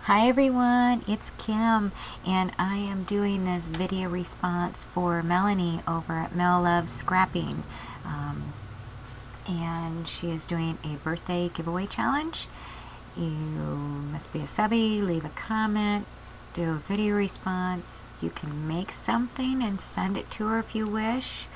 Hi everyone, it's Kim, and I am doing this video response for Melanie over at Mellovesscrapping. And she is doing a birthday giveaway challenge. You must be a subby, leave a comment, do a video response. You can make something and send it to her if you wish.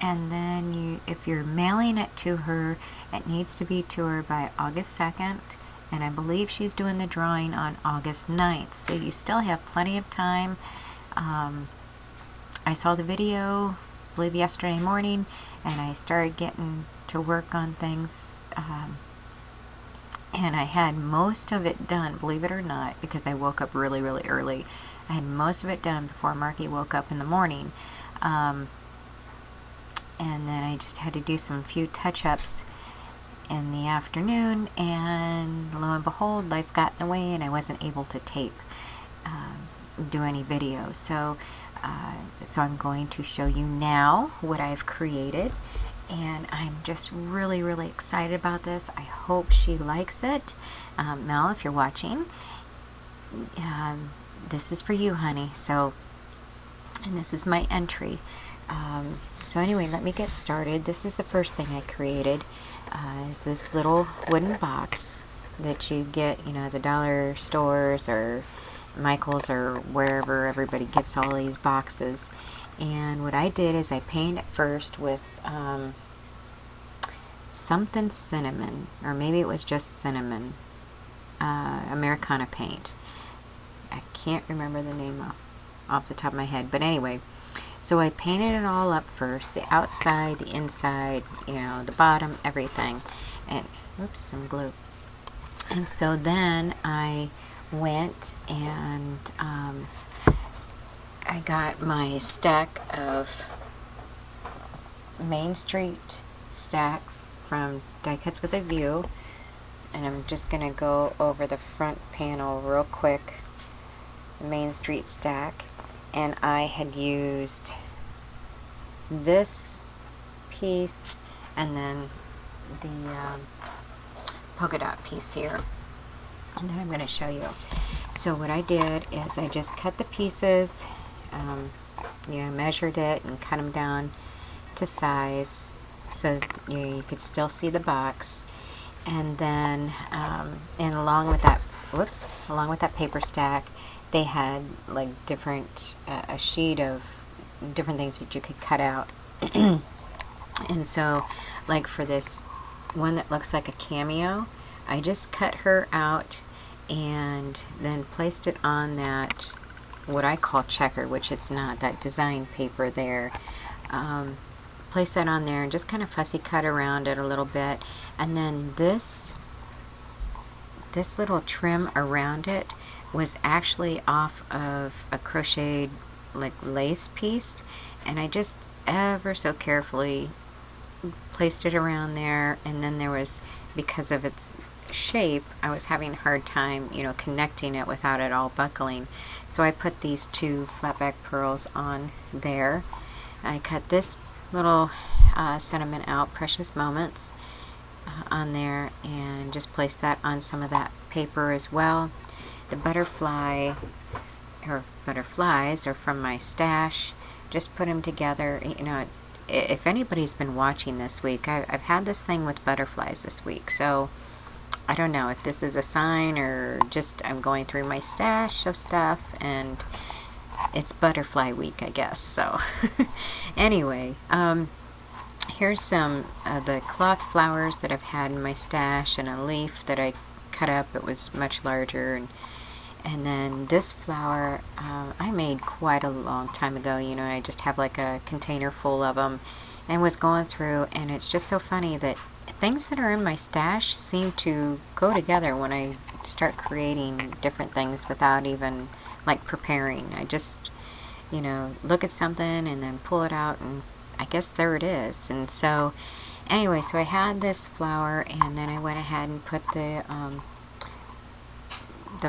And then if you're mailing it to her, it needs to be to her by August 2nd, and I believe she's doing the drawing on August 9th, so you still have plenty of time. I saw the video, I believe yesterday morning, and I started getting to work on things, and I had most of it done, believe it or not, because I woke up really early. I had most of it done before Marky woke up in the morning. And then I just had to do some few touch-ups in the afternoon, and lo and behold, life got in the way and I wasn't able to do any video. So I'm going to show you now what I've created, and I'm just really excited about this. I hope she likes it. Mel, if you're watching, this is for you, honey. So, and this is my entry. So anyway, let me get started. This is the first thing I created, is this little wooden box that you get, the dollar stores or Michael's or wherever everybody gets all these boxes. And what I did is I painted it first with something cinnamon, or maybe it was just cinnamon, Americana paint. I can't remember the name off the top of my head, but anyway. So I painted it all up first, the outside, the inside, the bottom, everything. And, oops, some glue. And so then I went and I got my stack of Main Street stack from Die Cuts with a View. And I'm just going to go over the front panel real quick. Main Street stack. And I had used this piece and then the polka dot piece here, and then I'm going to show you. So what I did is I just cut the pieces, measured it and cut them down to size so that, you could still see the box. And then and along with that paper stack, they had like different a sheet of different things that you could cut out. And so, like for this one that looks like a cameo, I just cut her out and then placed it on that, what I call checker, which it's not, that design paper there. Place that on there and just kind of fussy cut around it a little bit. And then this little trim around it was actually off of a crocheted like lace piece, and I just ever so carefully placed it around there. And then there was, because of its shape, I was having a hard time connecting it without it all buckling, so I put these two flat back pearls on there. I cut this little sentiment out, Precious Moments, on there, and just placed that on some of that paper as well. The butterfly, or butterflies, are from my stash. Just put them together. If anybody's been watching this week, I've had this thing with butterflies this week, so I don't know if this is a sign or just I'm going through my stash of stuff and it's butterfly week, I guess. So anyway, here's some of the cloth flowers that I've had in my stash, and a leaf that I cut up. It was much larger. And then this flower I made quite a long time ago, I just have like a container full of them, and was going through, and it's just so funny that things that are in my stash seem to go together when I start creating different things without even like preparing. I just look at something and then pull it out, and I guess there it is. And so anyway, so I had this flower, and then I went ahead and put the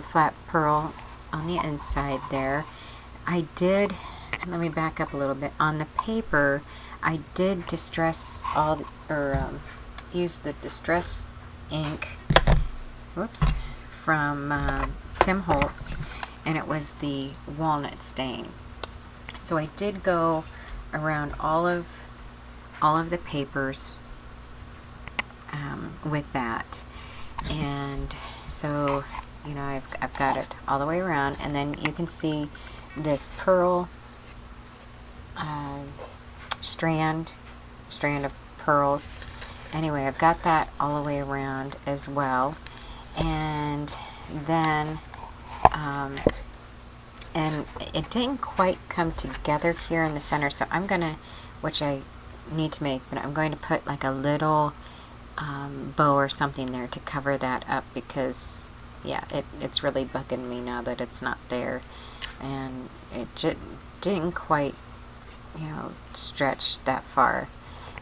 flat pearl on the inside there. I did, let me back up a little bit, on the paper I did distress use the distress ink whoops, from Tim Holtz, and it was the walnut stain. So I did go around all of the papers with that, and so you know I've got it all the way around, and then you can see this pearl strand of pearls. Anyway, I've got that all the way around as well, and then and it didn't quite come together here in the center, so I'm gonna, which I need to make, but I'm going to put like a little bow or something there to cover that up, because yeah, it's really bugging me now that it's not there, and it just didn't quite, you know, stretch that far.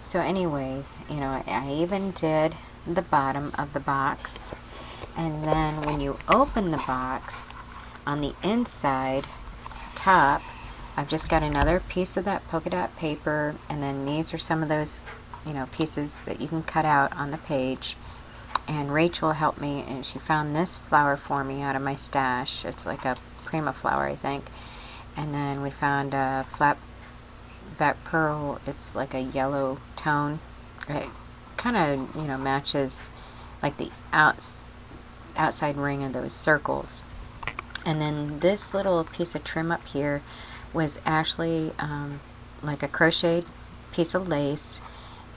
So anyway, you know, I even did the bottom of the box, and then when you open the box, on the inside top, I've just got another piece of that polka dot paper, and then these are some of those, you know, pieces that you can cut out on the page. And Rachel helped me, and she found this flower for me out of my stash. It's like a prima flower, I think. And then we found a flat back pearl. It's like a yellow tone. It kind of, you know, matches like the outside ring of those circles. And then this little piece of trim up here was actually like a crocheted piece of lace,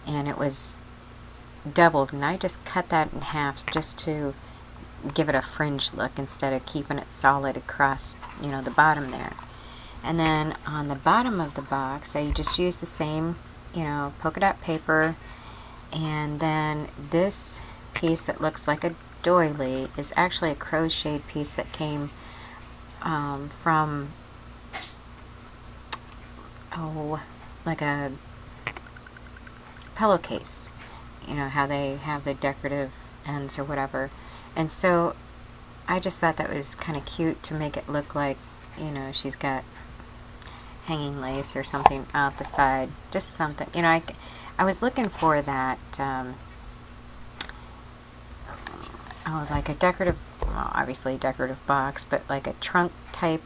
and it was doubled, and I just cut that in half just to give it a fringe look instead of keeping it solid across, you know, the bottom there. And then on the bottom of the box, I just used the same, you know, polka dot paper, and then this piece that looks like a doily is actually a crocheted piece that came from, like a pillowcase. You know how they have the decorative ends or whatever. And so I just thought that was kind of cute to make it look like, you know, she's got hanging lace or something out the side. Just something, you know, I was looking for that, like a decorative, well, obviously decorative box, but like a trunk type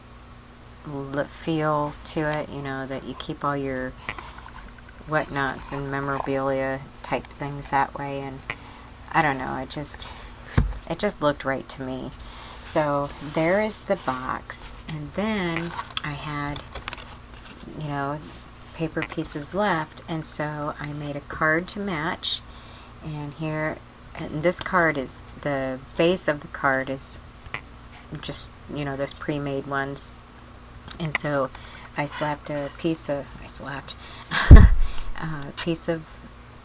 feel to it, you know, that you keep all your whatnots and memorabilia type things that way. And I don't know, it just looked right to me. So there is the box, and then I had, you know, paper pieces left, and so I made a card to match. And here, and this card is, the base of the card is just, you know, those pre-made ones. And so I slapped a piece of, piece of,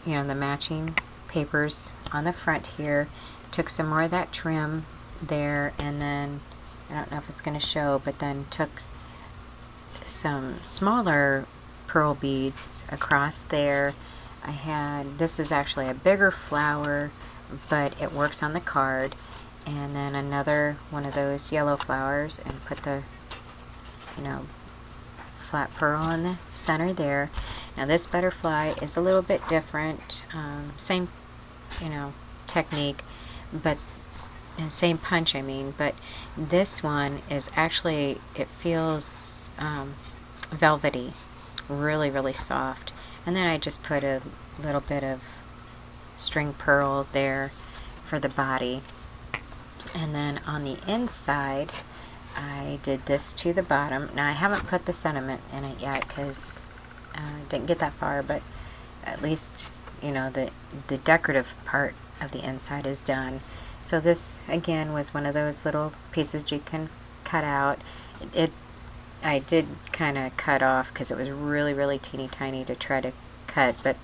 you know, the matching papers on the front here, took some more of that trim there, and then, I don't know if it's going to show, but then took some smaller pearl beads across there. I had, this is actually a bigger flower, but it works on the card, and then another one of those yellow flowers, and put the, you know, flat pearl in the center there. Now this butterfly is a little bit different, same, you know, technique, but same punch, I mean, but this one is actually, it feels velvety, really, really soft. And then I just put a little bit of string pearl there for the body. And then on the inside, I did this to the bottom. Now I haven't put the sentiment in it yet because I didn't get that far, but at least, you know, the decorative part of the inside is done. So this again was one of those little pieces you can cut out. I did kind of cut off because it was really, really teeny tiny to try to cut, but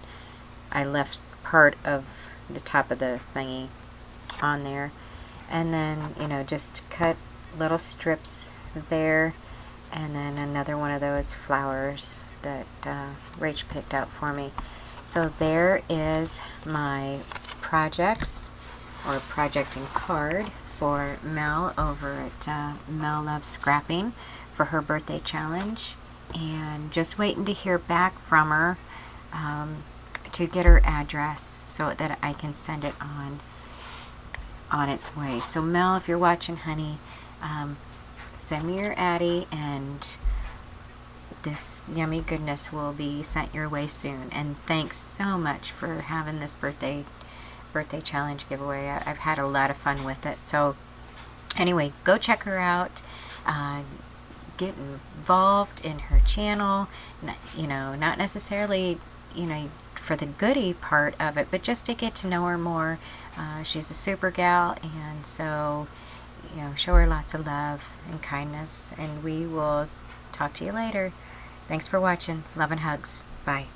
I left part of the top of the thingy on there, and then, you know, just cut little strips there, and then another one of those flowers that Rach picked out for me. So there is my projects, or projecting card, for Mel over at Mellovesscrapping for her birthday challenge, and just waiting to hear back from her to get her address so that I can send it on. on its way. So Mel, if you're watching, honey, send me your Addy, and this yummy goodness will be sent your way soon. And thanks so much for having this birthday challenge giveaway. I've had a lot of fun with it. So anyway, go check her out. Get involved in her channel. Not necessarily, for the goodie part of it, but just to get to know her more. She's a super gal, and so, show her lots of love and kindness, and we will talk to you later. Thanks for watching. Love and hugs. Bye.